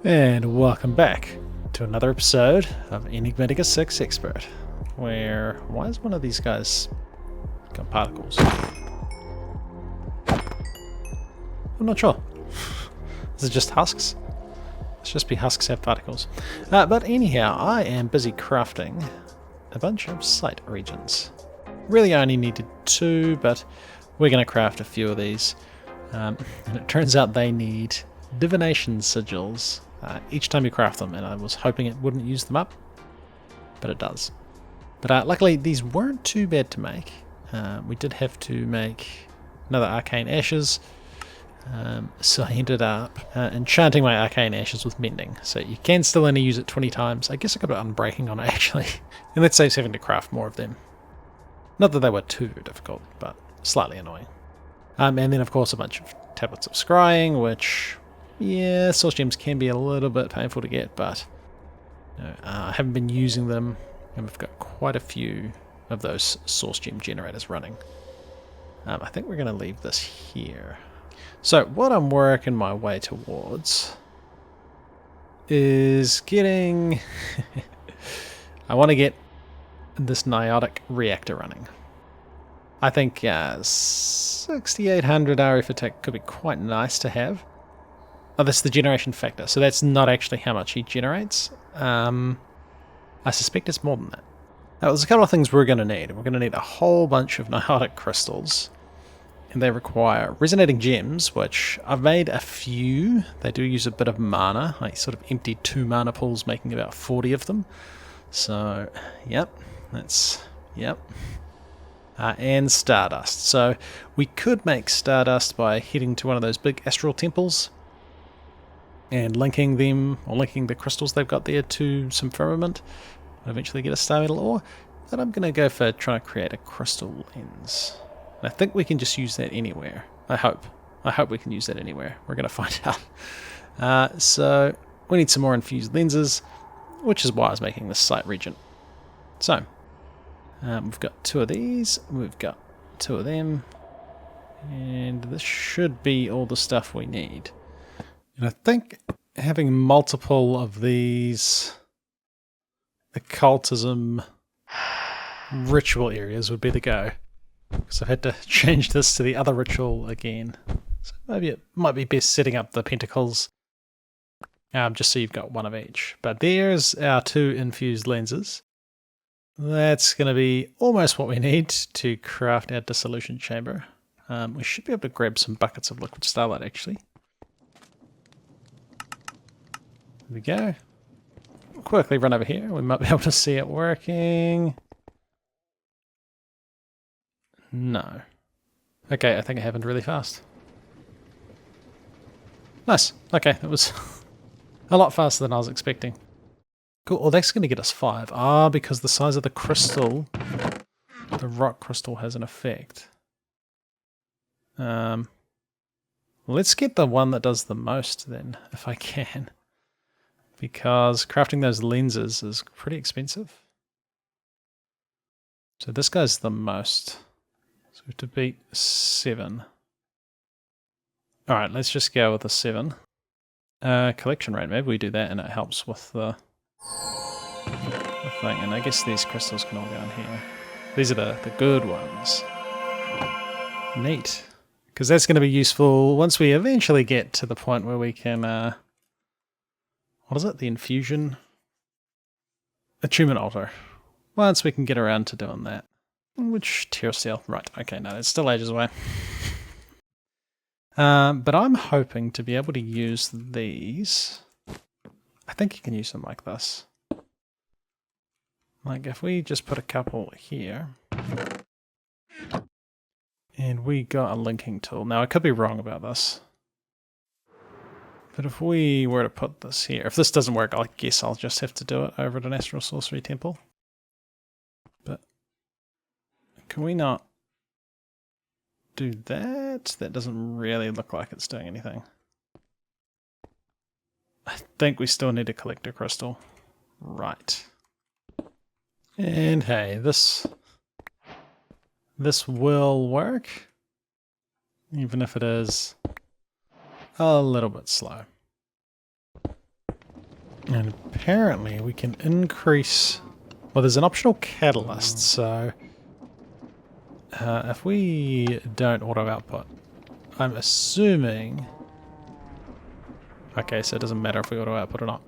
And welcome back to another episode of Enigmatica 6 Expert, where... why is one of these guys got particles? I'm not sure. Is it just husks? Let's just be husks have particles. But anyhow, I am busy crafting a bunch of site regions. Really I only needed 2, but we're going to craft a few of these. And it turns out they need divination sigils each time you craft them, and I was hoping it wouldn't use them up, but it does. But luckily these weren't too bad to make. We did have to make another arcane ashes, so I ended up enchanting my arcane ashes with mending, so you can still only use it 20 times. I guess I could put unbreaking on it actually, and that saves having to craft more of them. Not that they were too difficult, but slightly annoying. And then of course a bunch of tablets of scrying, which, yeah, source gems can be a little bit painful to get, but I haven't been using them, and we've got quite a few of those source gem generators running. I think we're going to leave this here. So what I'm working my way towards is getting... I want to get this Niotic Reactor running. I think 6800 RF attack could be quite nice to have. Oh, that's the generation factor, so that's not actually how much he generates. I suspect it's more than that. Now, there's a couple of things we're going to need. We're going to need a whole bunch of Niotic crystals, and they require resonating gems, which I've made a few. They do use a bit of mana. I sort of emptied 2 mana pools, making about 40 of them. So, yep, that's, yep. And Stardust. So we could make Stardust by heading to one of those big astral temples and linking them, or linking the crystals they've got there to some firmament, and eventually get a star metal ore. But I'm going to go for trying to create a crystal lens. And I think we can just use that anywhere. I hope. I hope we can use that anywhere. We're going to find out. So we need some more infused lenses, which is why I was making this site region. So we've got 2 of these, we've got 2 of them, and this should be all the stuff we need. And I think having multiple of these occultism ritual areas would be the go. Because I've had to change this to the other ritual again. So maybe it might be best setting up the pentacles just so you've got 1 of each. But there's our 2 infused lenses. That's going to be almost what we need to craft our dissolution chamber. We should be able to grab some buckets of liquid starlight actually. There we go. We'll quickly run over here. We might be able to see it working. No. Okay, I think it happened really fast. Nice. Okay, it was a lot faster than I was expecting. Cool. Well, that's going to get us 5. Ah, because the size of the crystal, the rock crystal, has an effect. Let's get the one that does the most then, if I can. Because crafting those lenses is pretty expensive. So this guy's the most. So we have to beat 7. Alright, let's just go with a 7. Collection rate, maybe we do that and it helps with the thing. And I guess these crystals can all go in here. These are the good ones. Neat. Because that's going to be useful once we eventually get to the point where we can... what is it? The infusion? Attunement altar. Once we can get around to doing that. Which tier steel? Right, okay, no, it's still ages away. But I'm hoping to be able to use these. I think you can use them like this. Like if we just put a couple here. And we got a linking tool. Now I could be wrong about this. But if we were to put this here, if this doesn't work, I guess I'll just have to do it over at an Astral Sorcery Temple. But can we not do that? That doesn't really look like it's doing anything. I think we still need to collect a crystal. Right. And hey, this will work, even if it is a little bit slow. And apparently we can increase... Well, there's an optional catalyst, so... if we don't auto-output, I'm assuming... Okay, so it doesn't matter if we auto-output or not.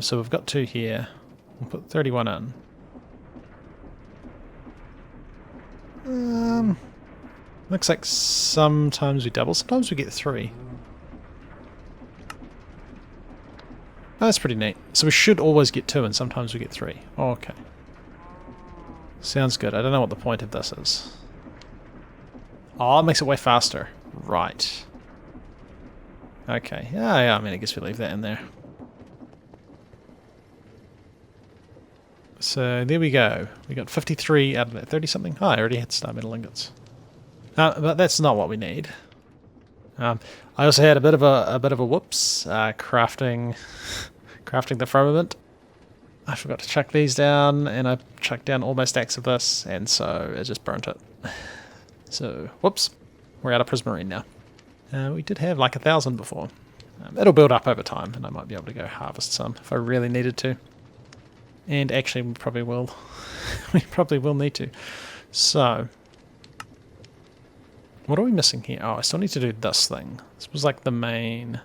So we've got 2 here. We'll put 31 in. Looks like sometimes we double, sometimes we get 3. Oh, that's pretty neat. So we should always get 2 and sometimes we get 3. Oh, okay. Sounds good. I don't know what the point of this is. Oh, it makes it way faster. Right. Okay. Yeah, I mean, I guess we leave that in there. So there we go. We got 53 out of that 30-something. Oh, I already had star metal ingots. But that's not what we need. I also had a bit of a whoops crafting the firmament. I forgot to chuck these down, and I chucked down all my stacks of this, and so it just burnt it. So whoops, we're out of prismarine now. We did have like 1,000 before. It'll build up over time, and I might be able to go harvest some if I really needed to. And actually, we probably will. We probably will need to. So. What are we missing here? Oh, I still need to do this thing. This was like one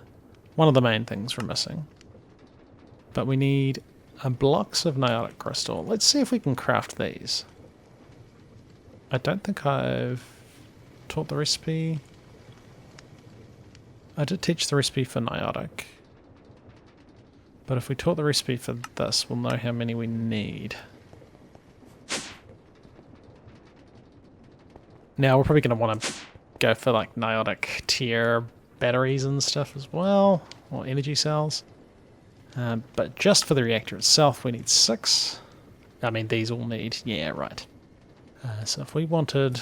of the main things we're missing. But we need blocks of niotic crystal. Let's see if we can craft these. I don't think I've taught the recipe. I did teach the recipe for niotic. But if we taught the recipe for this, we'll know how many we need. Now we're probably going to want to go for like niotic tier batteries and stuff as well, or energy cells. But just for the reactor itself we need 6. I mean these all need, yeah right. So if we wanted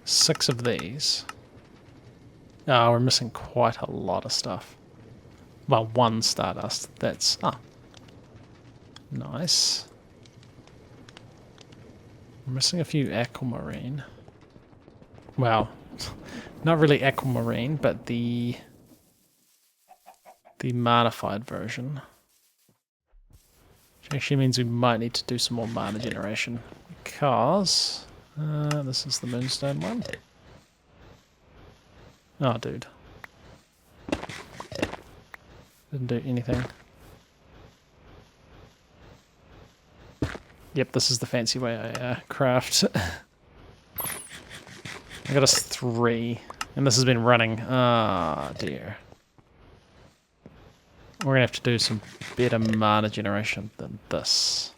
6 of these, we're missing quite a lot of stuff. Well, 1 stardust, that's, nice. We're missing a few aquamarine. Well, not really aquamarine, but the modified version. Which actually means we might need to do some more mana generation. Because this is the moonstone one. Oh, dude. Didn't do anything. Yep, this is the fancy way I craft. I got us 3, and this has been running. Ah, dear. We're gonna have to do some better mana generation than this.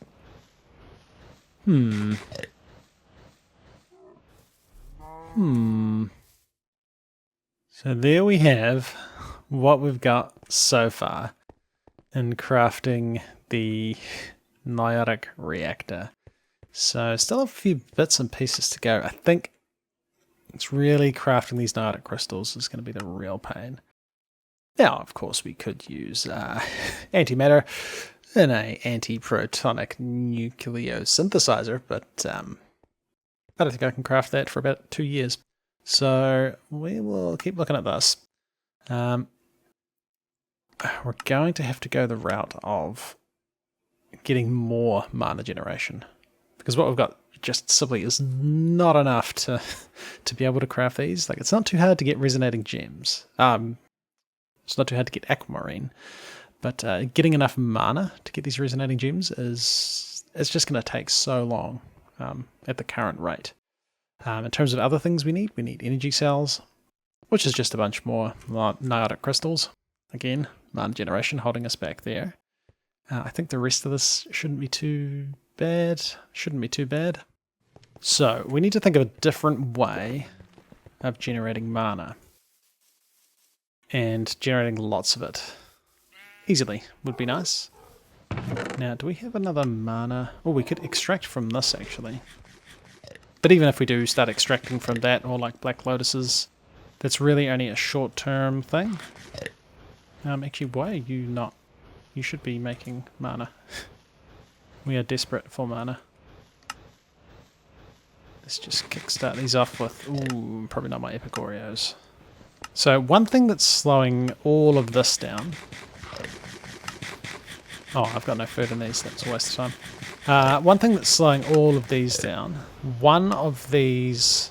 So there we have what we've got so far in crafting the Niotic Reactor. So still have a few bits and pieces to go. I think it's really crafting these Niotic crystals is going to be the real pain. Now, of course, we could use antimatter in a anti-protonic nucleosynthesizer, but I don't think I can craft that for about 2 years. So we will keep looking at this. We're going to have to go the route of getting more mana generation, because what we've got just simply is not enough to be able to craft these. Like, it's not too hard to get resonating gems. It's not too hard to get aquamarine, but getting enough mana to get these resonating gems it's just going to take so long at the current rate. In terms of other things we need energy cells, which is just a bunch more niotic crystals. Again, mana generation holding us back there. I think the rest of this shouldn't be too bad. So we need to think of a different way of generating mana. And generating lots of it easily would be nice. Now, do we have another mana? Oh, we could extract from this actually. But even if we do start extracting from that, or like Black Lotuses, that's really only a short-term thing. Actually, why are you not? You should be making mana. We are desperate for mana. Let's just kickstart these off with, ooh, probably not my epic Oreos. So one thing that's slowing all of this down... Oh, I've got no food in these, that's a waste of time. One thing that's slowing all of these down, one of these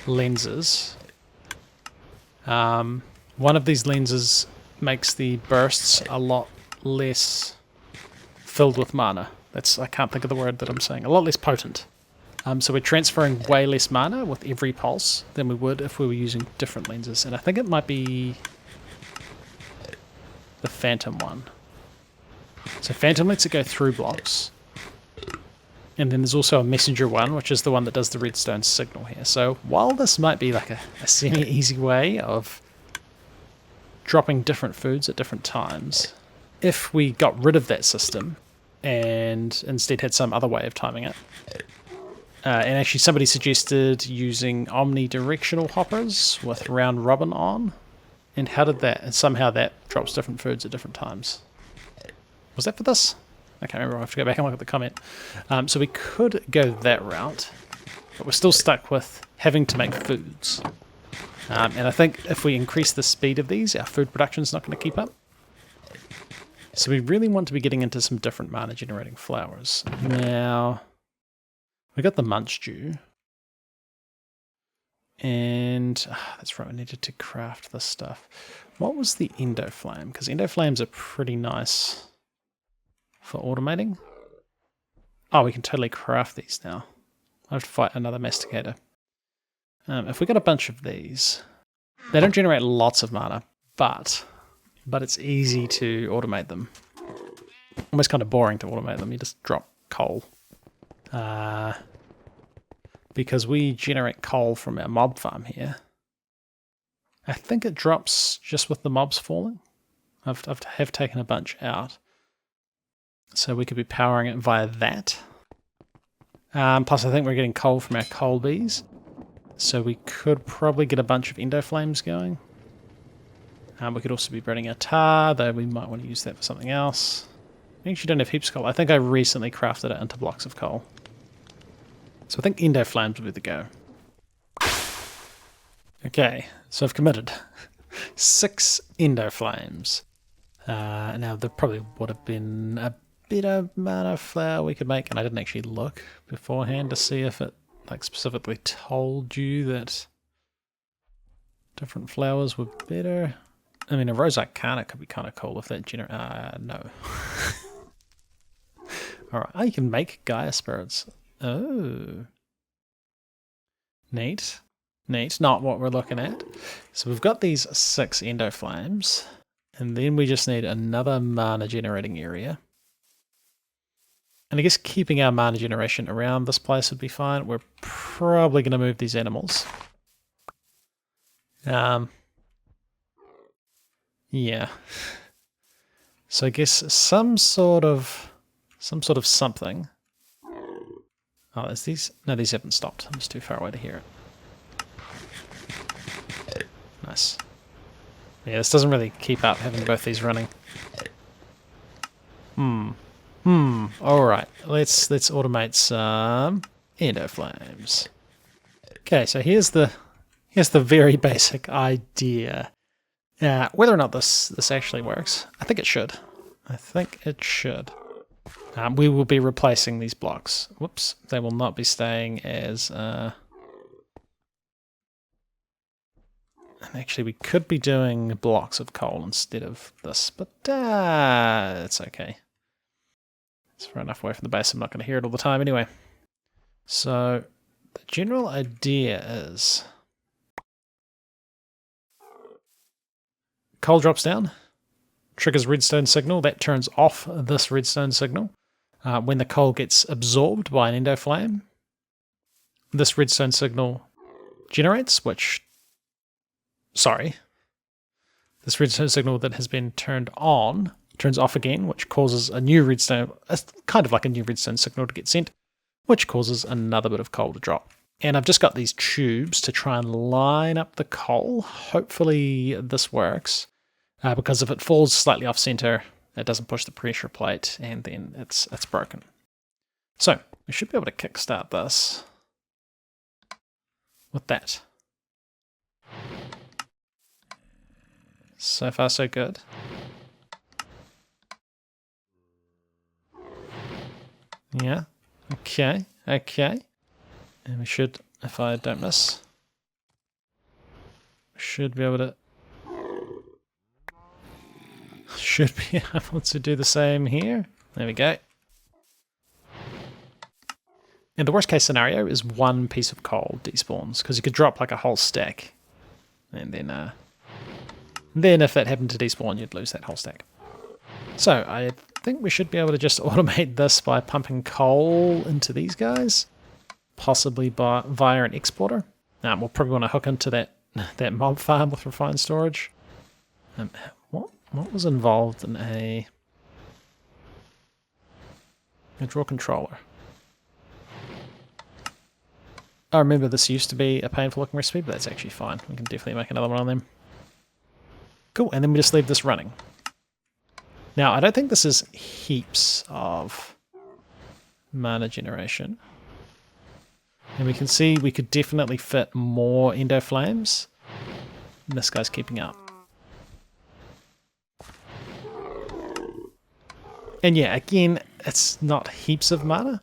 lenses makes the bursts a lot less filled with mana. I can't think of the word that I'm saying. A lot less potent. So we're transferring way less mana with every pulse than we would if we were using different lenses. And I think it might be the Phantom one. So Phantom lets it go through blocks. And then there's also a Messenger one, which is the one that does the redstone signal here. So while this might be like a semi-easy way of dropping different foods at different times, if we got rid of that system and instead had some other way of timing it, and actually somebody suggested using omnidirectional hoppers with round robin on, and how did that, and somehow that drops different foods at different times. Was that for this? I can't remember, I have to go back and look at the comment. So we could go that route, but we're still stuck with having to make foods. And I think if we increase the speed of these, our food production's not going to keep up. So we really want to be getting into some different mana generating flowers. Now, we got the munch dew. And that's right, we needed to craft this stuff. What was the endoflame? Because endoflames are pretty nice for automating. Oh, we can totally craft these now. I have to fight another masticator. If we got a bunch of these, they don't generate lots of mana, but it's easy to automate them. Almost kind of boring to automate them. You just drop coal. Because we generate coal from our mob farm here. I think it drops just with the mobs falling. I have taken a bunch out. So we could be powering it via that. Plus I think we're getting coal from our coal bees. So we could probably get a bunch of endoflames going. We could also be burning our tar, though we might want to use that for something else. I actually don't have heaps of coal. I think I recently crafted it into blocks of coal. So I think endoflames would be the go. Okay, so I've committed. 6 endoflames. Now there probably would have been a bit of mana flower we could make, and I didn't actually look beforehand to see if it specifically told you that different flowers were better. I mean, a rose arcana could be kind of cool if that no. Alright, oh, you can make Gaia spirits. Oh. Neat. Neat, not what we're looking at. So we've got these 6 endoflames, and then we just need another mana generating area. And I guess keeping our mana generation around this place would be fine. We're probably going to move these animals. Yeah. So I guess some sort of something. Oh, there's these. No, these haven't stopped. I'm just too far away to hear it. Nice. Yeah, this doesn't really keep up having both these running. Alright, let's automate some endoflames. Okay, so here's the very basic idea. Whether or not this actually works, I think it should. We will be replacing these blocks. Whoops, they will not be staying as... And actually, we could be doing blocks of coal instead of this, but it's okay. It's far enough away from the base, I'm not going to hear it all the time anyway. So, the general idea is... coal drops down, triggers redstone signal, that turns off this redstone signal. When the coal gets absorbed by an endoflame, this redstone signal generates, this redstone signal that has been turned on turns off again, which causes a new redstone, kind of like a new redstone signal to get sent, which causes another bit of coal to drop. And I've just got these tubes to try and line up the coal. Hopefully this works, because if it falls slightly off center, it doesn't push the pressure plate, and then it's broken. So we should be able to kickstart this with that. So far, so good. Yeah. Okay. Okay. And we should, if I don't miss, should be able to do the same here. There we go. And the worst case scenario is one piece of coal despawns, because you could drop like a whole stack, and then if it happened to despawn, you'd lose that whole stack. So I think we should be able to just automate this by pumping coal into these guys, possibly via an exporter. We'll probably want to hook into that mob farm with refined storage. What was involved in a draw controller? I remember this used to be a painful looking recipe, but that's actually fine. We can definitely make another one on them. Cool, and then we just leave this running. Now, I don't think this is heaps of mana generation. And we can see we could definitely fit more endoflames. And this guy's keeping up. And yeah, again, it's not heaps of mana.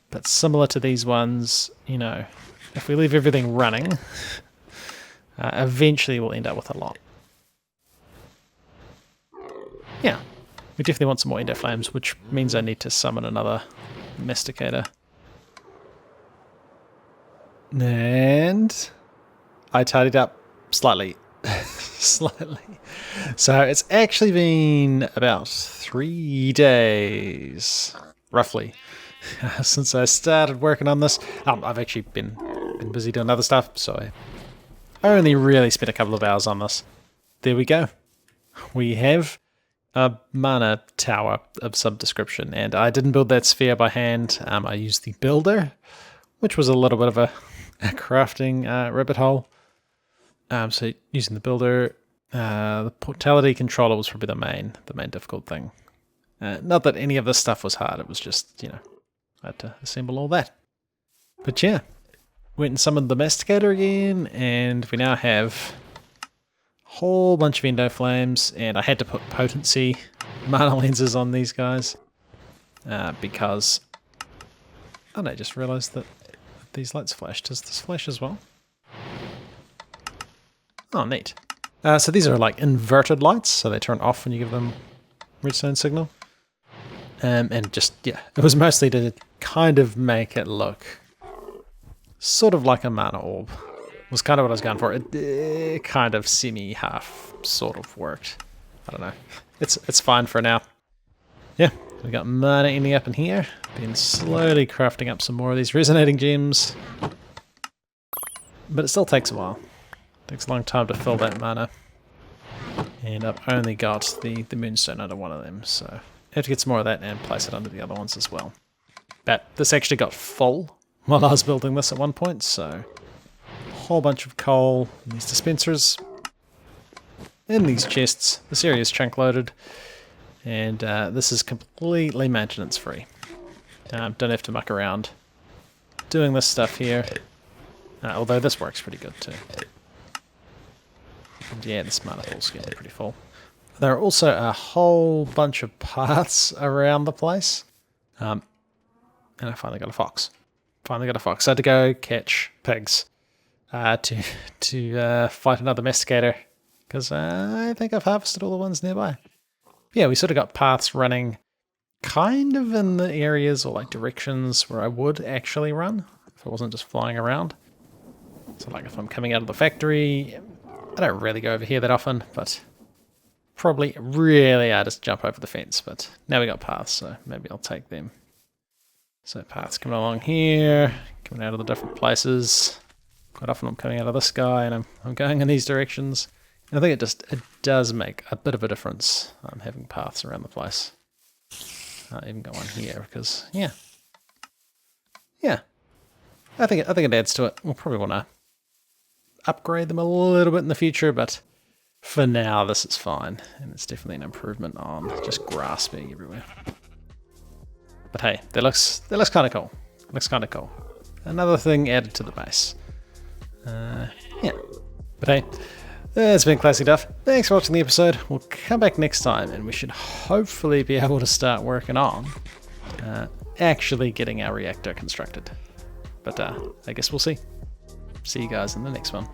But similar to these ones, you know, if we leave everything running, eventually we'll end up with a lot. Yeah, we definitely want some more endoflames, which means I need to summon another masticator. And I tidied up slightly. Slightly. So it's actually been about 3 days, roughly, since I started working on this. I've actually been busy doing other stuff, so I only really spent a couple of hours on this. There we go. We have a mana tower of some description, and I didn't build that sphere by hand. I used the builder, which was a little bit of a crafting rabbit hole. So using the builder, the portality controller was probably the main difficult thing. Not that any of this stuff was hard, it was just, you know, I had to assemble all that. But yeah, went and summoned the masticator again, and we now have a whole bunch of endoflames, and I had to put potency mana lenses on these guys, because, oh no, I just realised that these lights flash. Does this flash as well? Oh, neat. So these are like inverted lights, so they turn off when you give them redstone signal. And just, yeah, it was mostly to kind of make it look sort of like a mana orb. Was kind of what I was going for. It kind of semi-half sort of worked. I don't know. It's fine for now. Yeah, we got mana ending up in here. Been slowly crafting up some more of these resonating gems. But it still takes a while. Takes a long time to fill that mana. And I've only got the moonstone under one of them, so I have to get some more of that and place it under the other ones as well. But this actually got full while I was building this at one point, so a whole bunch of coal in these dispensers, in these chests. This area is chunk loaded, and this is completely maintenance free. Don't have to muck around doing this stuff here, although this works pretty good too. And yeah, this mana pool's getting pretty full. There are also a whole bunch of paths around the place. And I finally got a fox. So I had to go catch pigs to fight another masticator, because I think I've harvested all the ones nearby. Yeah, we sort of got paths running kind of in the areas or like directions where I would actually run if I wasn't just flying around. So like if I'm coming out of the factory, I don't really go over here that often, but probably really I just jump over the fence. But now we got paths, so maybe I'll take them. So paths coming along here, coming out of the different places. Quite often I'm coming out of this guy and I'm going in these directions. And I think it does make a bit of a difference having paths around the place. Even go on here because yeah, I think it adds to it. We'll probably want to upgrade them a little bit in the future, but for now this is fine, and it's definitely an improvement on just grass being everywhere. But hey, that looks kind of cool. Looks kind of cool. Another thing added to the base. Yeah, but hey, It's been ClassicDuff. Thanks for watching the episode. We'll come back next time and we should hopefully be able to start working on actually getting our reactor constructed. But I guess we'll see. See you guys in the next one.